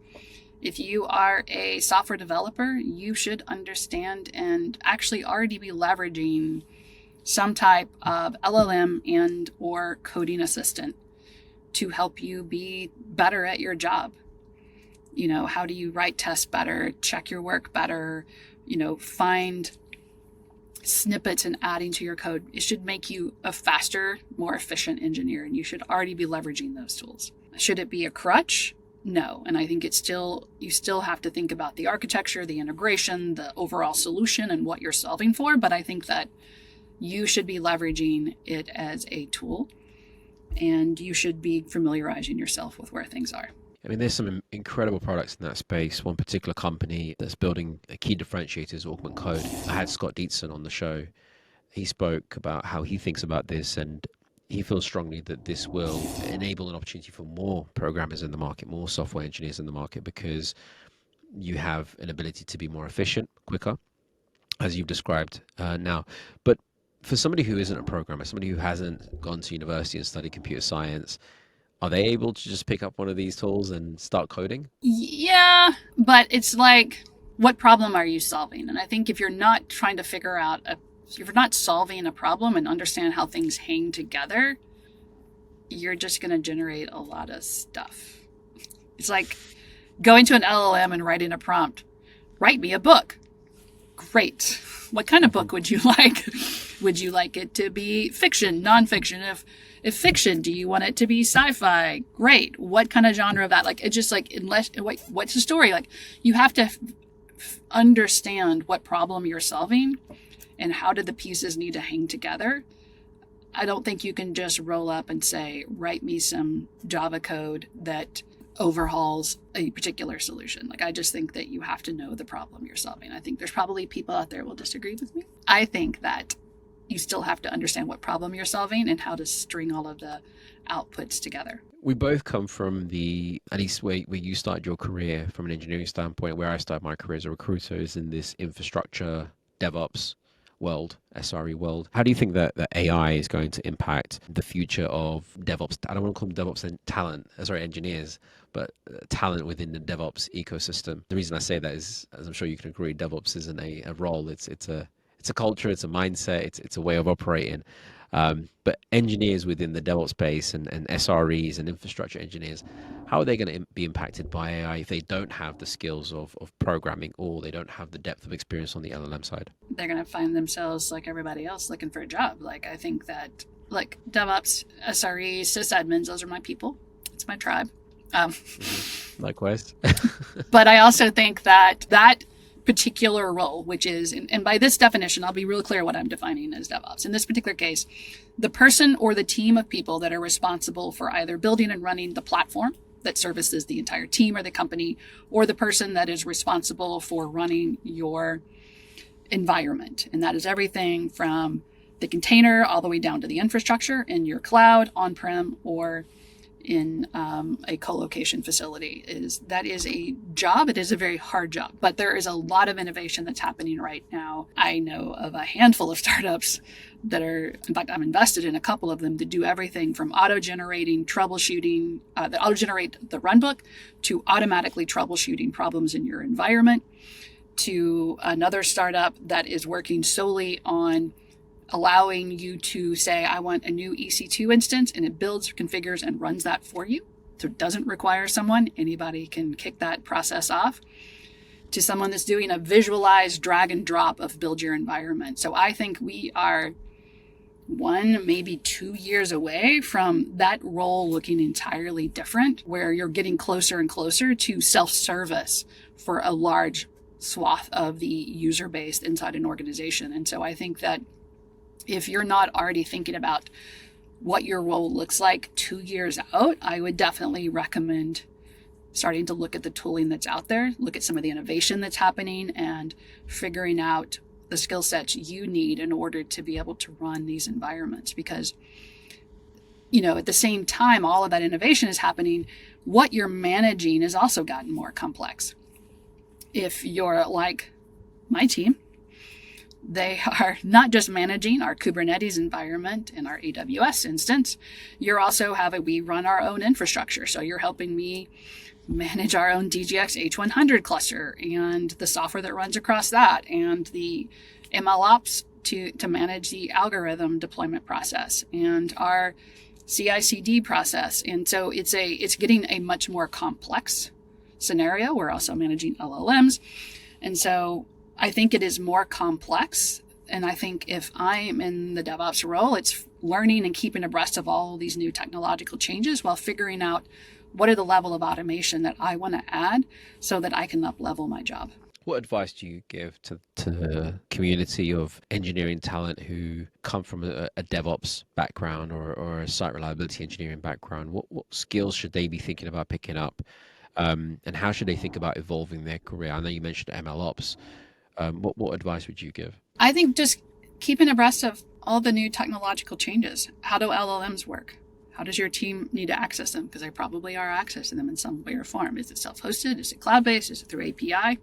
if you are a software developer, you should understand and actually already be leveraging some type of LLM and or coding assistant to help you be better at your job. You know, how do you write tests better, check your work better, you know, find snippets and adding to your code. It should make you a faster, more efficient engineer, and you should already be leveraging those tools. Should it be a crutch? No. And I think you still have to think about the architecture, the integration, the overall solution, and what you're solving for. But I think that you should be leveraging it as a tool, and you should be familiarizing yourself with where things are. I mean, there's some incredible products in that space. One particular company that's building a key differentiator is Augment Code. I had Scott Dietzen on the show. He spoke about how he thinks about this, and he feels strongly that this will enable an opportunity for more programmers in the market, more software engineers in the market, because you have an ability to be more efficient, quicker, as you've described now. But for somebody who isn't a programmer, somebody who hasn't gone to university and studied computer science, are they able to just pick up one of these tools and start coding? Yeah, but it's like, what problem are you solving? And I think if you're not trying to figure out, if you're not solving a problem and understand how things hang together, you're just going to generate a lot of stuff. It's like going to an LLM and writing a prompt. Write me a book. Great. What kind of book would you like? Would you like it to be fiction, nonfiction? If fiction, do you want it to be sci-fi? Great. What kind of genre of that? Like, it's just like, what's the story? Like, you have to understand what problem you're solving and how do the pieces need to hang together. I don't think you can just roll up and say, write me some Java code that overhauls a particular solution. Like, I just think that you have to know the problem you're solving. I think there's probably people out there who will disagree with me. I think that you still have to understand what problem you're solving and how to string all of the outputs together. We both come from at least where you started your career from an engineering standpoint. Where I started my career as a recruiter is in this infrastructure, DevOps world, SRE world. How do you think that AI is going to impact the future of DevOps? I don't want to call them DevOps and engineers, but talent within the DevOps ecosystem. The reason I say that is, as I'm sure you can agree, DevOps isn't a role. It's a culture, it's a mindset, it's a way of operating. But engineers within the DevOps space and SREs and infrastructure engineers, how are they going to be impacted by AI if they don't have the skills of programming, or they don't have the depth of experience on the LLM side? They're going to find themselves like everybody else looking for a job. Like, I think that like DevOps, SREs, sysadmins, those are my people. It's my tribe. Likewise. But I also think that particular role, which is, and by this definition, I'll be real clear what I'm defining as DevOps. In this particular case, the person or the team of people that are responsible for either building and running the platform that services the entire team or the company, or the person that is responsible for running your environment. And that is everything from the container all the way down to the infrastructure in your cloud, on-prem, or in a co-location facility. That is a job. It is a very hard job, but there is a lot of innovation that's happening right now. I know of a handful of startups that are, in fact, I'm invested in a couple of them, that do everything from auto-generating troubleshooting, that auto-generate the runbook, to automatically troubleshooting problems in your environment, to another startup that is working solely on allowing you to say, I want a new EC2 instance, and it builds, configures, and runs that for you. So it doesn't require someone. Anybody can kick that process off. To someone that's doing a visualized drag and drop of build your environment. So I think we are 1, maybe 2 years away from that role looking entirely different, where you're getting closer and closer to self-service for a large swath of the user base inside an organization. And so I think that if you're not already thinking about what your role looks like 2 years out, I would definitely recommend starting to look at the tooling that's out there, look at some of the innovation that's happening, and figuring out the skill sets you need in order to be able to run these environments. Because, at the same time, all of that innovation is happening, what you're managing has also gotten more complex. If you're like my team, they are not just managing our Kubernetes environment in our AWS instance. We run our own infrastructure. So you're helping me manage our own DGX H100 cluster and the software that runs across that, and the MLOps to manage the algorithm deployment process, and our CI/CD process. And so it's getting a much more complex scenario. We're also managing LLMs. And so I think it is more complex. And I think if I'm in the DevOps role, it's learning and keeping abreast of all these new technological changes while figuring out what are the level of automation that I want to add so that I can up level my job. What advice do you give to the community of engineering talent who come from a DevOps background or a site reliability engineering background? What skills should they be thinking about picking up? And how should they think about evolving their career? I know you mentioned MLOps. What advice would you give? I think just keeping abreast of all the new technological changes. How do LLMs work? How does your team need to access them? Because they probably are accessing them in some way or form. Is it self-hosted? Is it cloud-based? Is it through API?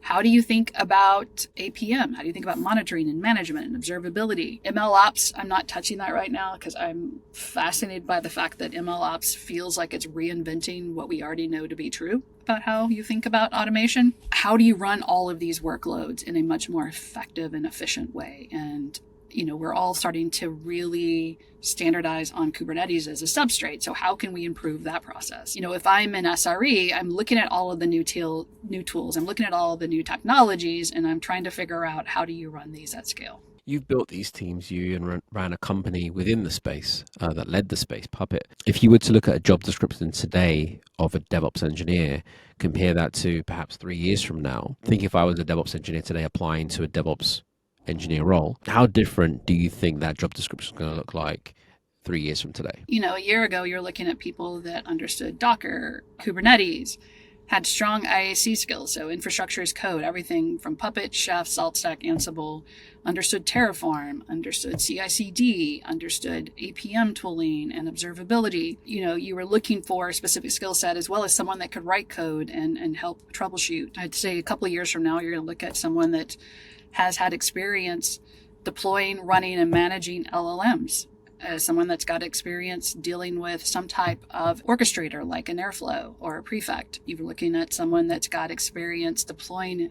How do you think about APM? How do you think about monitoring and management and observability? MLOps, I'm not touching that right now because I'm fascinated by the fact that MLOps feels like it's reinventing what we already know to be true about how you think about automation. How do you run all of these workloads in a much more effective and efficient way? And we're all starting to really standardize on Kubernetes as a substrate. So how can we improve that process? If I'm an SRE, I'm looking at all of the new tools. I'm looking at all of the new technologies, and I'm trying to figure out how do you run these at scale. You've built these teams, and ran a company within the space that led the space, Puppet. If you were to look at a job description today of a DevOps engineer, compare that to perhaps 3 years from now, think if I was a DevOps engineer today applying to a DevOps engineer role, how different do you think that job description is going to look like 3 years from today? A year ago, you're looking at people that understood Docker, Kubernetes, had strong IAC skills, so infrastructure as code, everything from Puppet, Chef, SaltStack, Ansible, understood Terraform, understood CI/CD, understood APM tooling and observability. You were looking for a specific skill set as well as someone that could write code and help troubleshoot. I'd say a couple of years from now, you're going to look at someone that has had experience deploying, running, and managing LLMs, as someone that's got experience dealing with some type of orchestrator like an Airflow or a prefect. You're looking at someone that's got experience deploying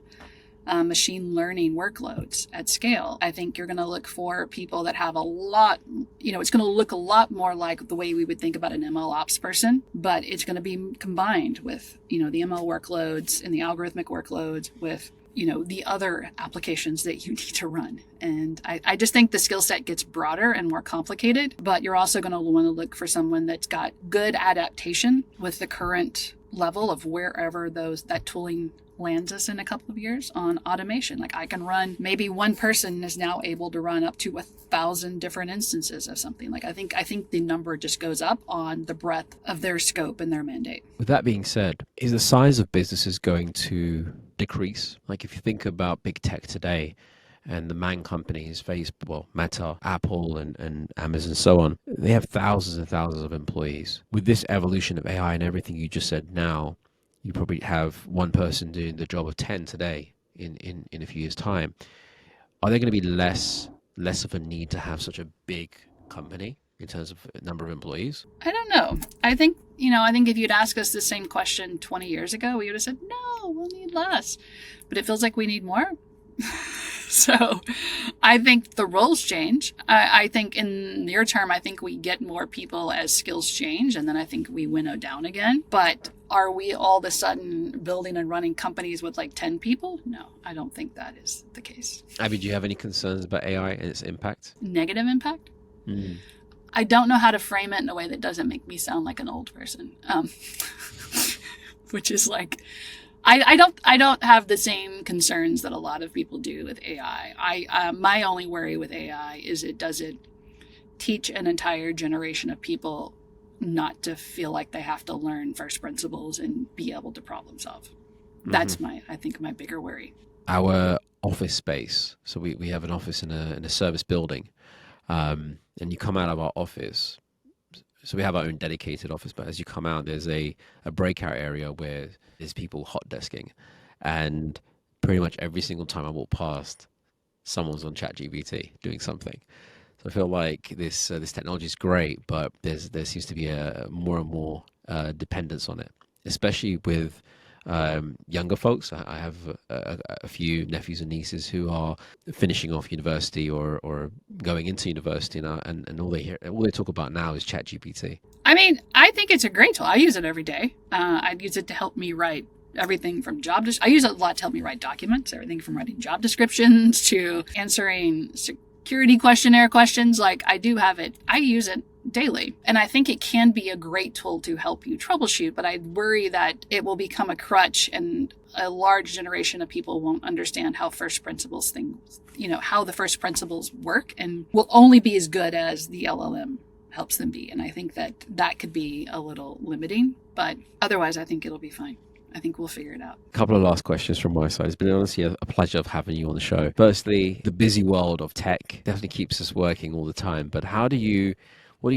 machine learning workloads at scale. I think you're going to look for people that have a lot, it's going to look a lot more like the way we would think about an MLOps person, but it's going to be combined with, the ML workloads and the algorithmic workloads with the other applications that you need to run. And I just think the skill set gets broader and more complicated, but you're also going to want to look for someone that's got good adaptation with the current level of wherever that tooling lands us in a couple of years on automation. Like I can run, maybe one person is now able to run up to 1,000 different instances of something. Like I think the number just goes up on the breadth of their scope and their mandate. With that being said, is the size of businesses going to decrease? Like if you think about big tech today and the man companies, Facebook, Meta, Apple and Amazon and so on, they have thousands and thousands of employees. With this evolution of AI and everything you just said now, you probably have one person doing the job of 10 today in a few years' time. Are there going to be less of a need to have such a big company in terms of number of employees? I don't know. I think if you'd ask us the same question 20 years ago, we would have said, no, we'll need less. But it feels like we need more. So I think the roles change. I think in near term, I think we get more people as skills change, and then I think we winnow down again. But are we all of a sudden building and running companies with like 10 people? No, I don't think that is the case. Abby, do you have any concerns about AI and its impact? Negative impact? I don't know how to frame it in a way that doesn't make me sound like an old person, which is like, I don't have the same concerns that a lot of people do with AI. My only worry with AI is does it teach an entire generation of people not to feel like they have to learn first principles and be able to problem solve. That's I think my bigger worry. Our office space. So we have an office in a service building. And you come out of our office, So we have our own dedicated office, but as you come out, there's a breakout area where there's people hot desking, and pretty much every single time I walk past, someone's on ChatGPT doing something. So I feel like this technology is great, but there seems to be a more and more dependence on it, especially with younger folks. I have a few nephews and nieces who are finishing off university or going into university now, and all they talk about now is ChatGPT. I mean, I think it's a great tool. I use it every day. I use it to help me write everything from I use it a lot to help me write documents, everything from writing job descriptions to answering security questionnaire questions. Like, I use it daily. And I think it can be a great tool to help you troubleshoot, but I worry that it will become a crutch and a large generation of people won't understand how how the first principles work, and will only be as good as the LLM helps them be. And I think that could be a little limiting, but otherwise I think it'll be fine. I think we'll figure it out. A couple of last questions from my side. It's been honestly a pleasure of having you on the show. Firstly, the busy world of tech definitely keeps us working all the time, but what do you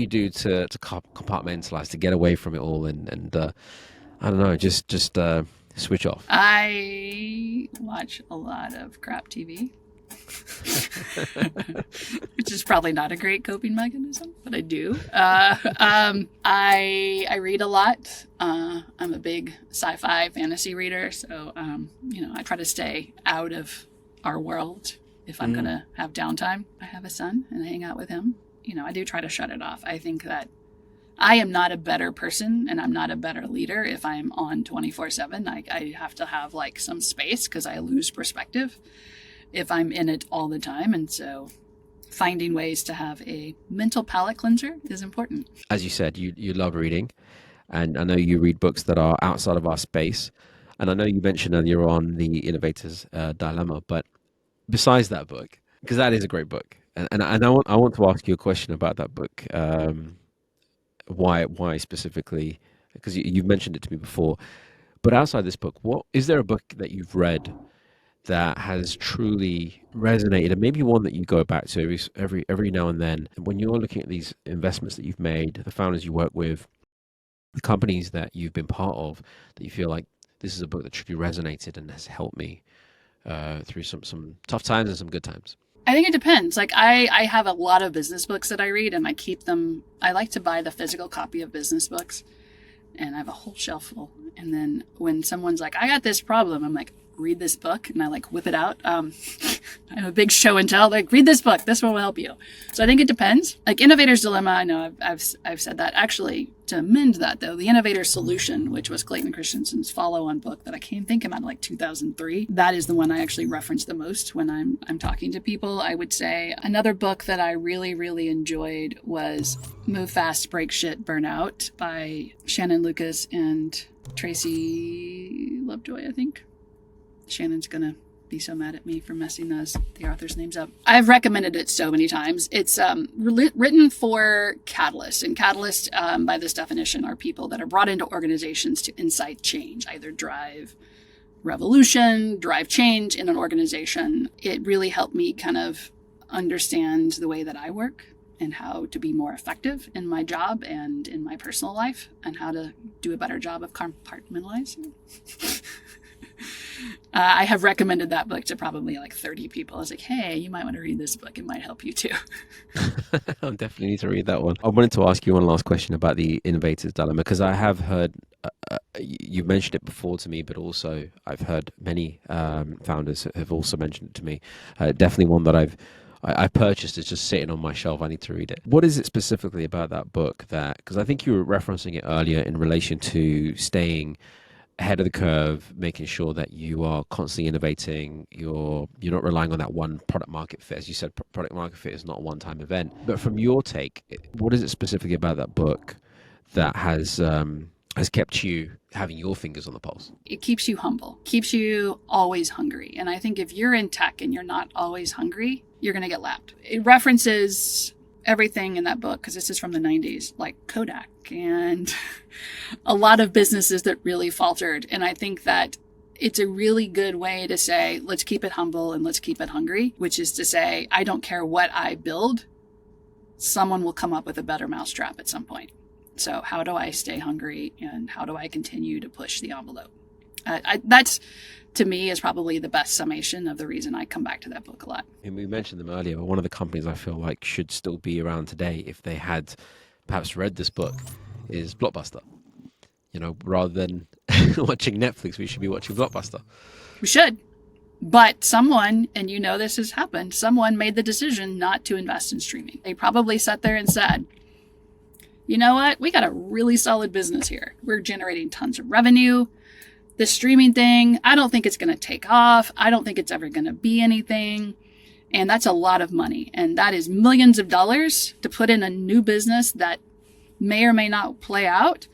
do to compartmentalize, to get away from it all and I don't know, just switch off? I watch a lot of crap TV, which is probably not a great coping mechanism, but I do. I read a lot. I'm a big sci-fi fantasy reader, so I try to stay out of our world if I'm gonna have downtime. I have a son, and I hang out with him. I do try to shut it off. I think that I am not a better person and I'm not a better leader if I'm on 24/7. I have to have like some space because I lose perspective if I'm in it all the time. And so finding ways to have a mental palate cleanser is important. As you said, you love reading, and I know you read books that are outside of our space. And I know you mentioned earlier on the Innovator's Dilemma, but besides that book, because that is a great book, and I want to ask you a question about that book. Why specifically? Because you've mentioned it to me before, but outside this book, what is there a book that you've read that has truly resonated, and maybe one that you go back to every now and then when you're looking at these investments that you've made, the founders you work with, the companies that you've been part of, that you feel like this is a book that truly resonated and has helped me through some tough times and some good times? I think it depends. Like I have a lot of business books that I read, and I keep them. I like to buy the physical copy of business books, and I have a whole shelf full. And then when someone's like, I got this problem, I'm like, read this book, and I like whip it out. I'm a big show and tell, like, read this book, this one will help you. So I think it depends. Like Innovator's Dilemma, I know I've said that. Actually, to amend that though, the Innovator Solution, which was Clayton Christensen's follow-on book that I can't think about, like 2003, that is the one I actually reference the most when I'm talking to people. I would say another book that I really, really enjoyed was Move Fast, Break Shit, Burn Out by Shannon Lucas and Tracy Lovejoy, I think. Shannon's gonna be so mad at me for messing the author's names up. I've recommended it so many times. It's written for catalysts, and catalysts, by this definition, are people that are brought into organizations to incite change, either drive revolution, drive change in an organization. It really helped me kind of understand the way that I work and how to be more effective in my job and in my personal life, and how to do a better job of compartmentalizing. I have recommended that book to probably like 30 people. I was like, hey, you might want to read this book. It might help you too. I definitely need to read that one. I wanted to ask you one last question about the Innovator's Dilemma, because I have heard, you mentioned it before to me, but also I've heard many founders have also mentioned it to me. Definitely one that I purchased. It's just sitting on my shelf. I need to read it. What is it specifically about that book that, because I think you were referencing it earlier in relation to staying ahead of the curve, making sure that you are constantly innovating, you're not relying on that one product market fit. As you said, product market fit is not a one-time event. But from your take, what is it specifically about that book that has kept you having your fingers on the pulse? It keeps you humble, keeps you always hungry. And I think if you're in tech and you're not always hungry, you're going to get lapped. It references everything in that book, because this is from the 90s, like Kodak and a lot of businesses that really faltered. And I think that it's a really good way to say, let's keep it humble and let's keep it hungry, which is to say, I don't care what I build, someone will come up with a better mousetrap at some point. So how do I stay hungry, and how do I continue to push the envelope? That's, to me, is probably the best summation of the reason I come back to that book a lot. And we mentioned them earlier, but one of the companies I feel like should still be around today if they had perhaps read this book is Blockbuster. Rather than watching Netflix, we should be watching Blockbuster. We should. But someone, and this has happened, someone made the decision not to invest in streaming. They probably sat there and said, you know what? We got a really solid business here. We're generating tons of revenue. The streaming thing, I don't think it's going to take off. I don't think it's ever going to be anything. And that's a lot of money. And that is millions of dollars to put in a new business that may or may not play out.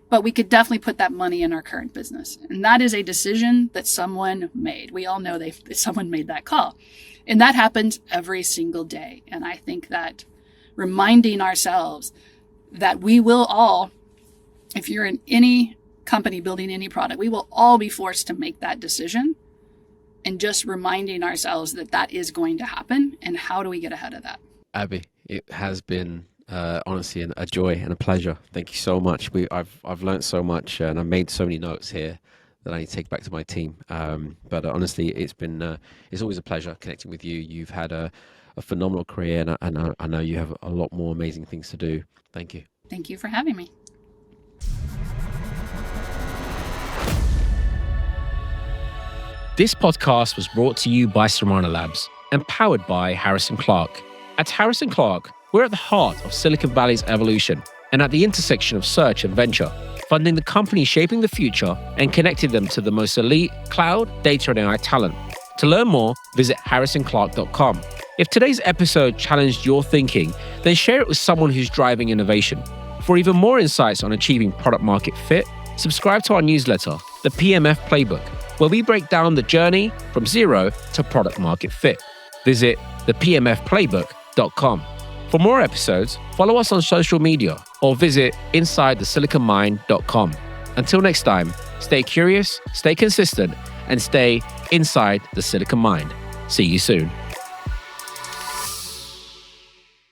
But we could definitely put that money in our current business. And that is a decision that someone made. We all know someone made that call. And that happens every single day. And I think that reminding ourselves that we will all, if you're in any company building any product, we will all be forced to make that decision. And just reminding ourselves that that is going to happen. And how do we get ahead of that? Abby, it has been honestly a joy and a pleasure. Thank you so much. I've learned so much, and I've made so many notes here that I need to take back to my team. But honestly, it's always a pleasure connecting with you. You've had a phenomenal career, and I know you have a lot more amazing things to do. Thank you. Thank you for having me. This podcast was brought to you by Serrana Labs and powered by Harrison Clark. At Harrison Clark, we're at the heart of Silicon Valley's evolution and at the intersection of search and venture, funding the companies shaping the future and connecting them to the most elite cloud, data, and AI talent. To learn more, visit harrisonclark.com. If today's episode challenged your thinking, then share it with someone who's driving innovation. For even more insights on achieving product market fit, subscribe to our newsletter, The PMF Playbook, where we break down the journey from zero to product market fit. Visit thepmfplaybook.com. For more episodes, follow us on social media or visit insidethesiliconmind.com. Until next time, stay curious, stay consistent, and stay inside the Silicon Mind. See you soon.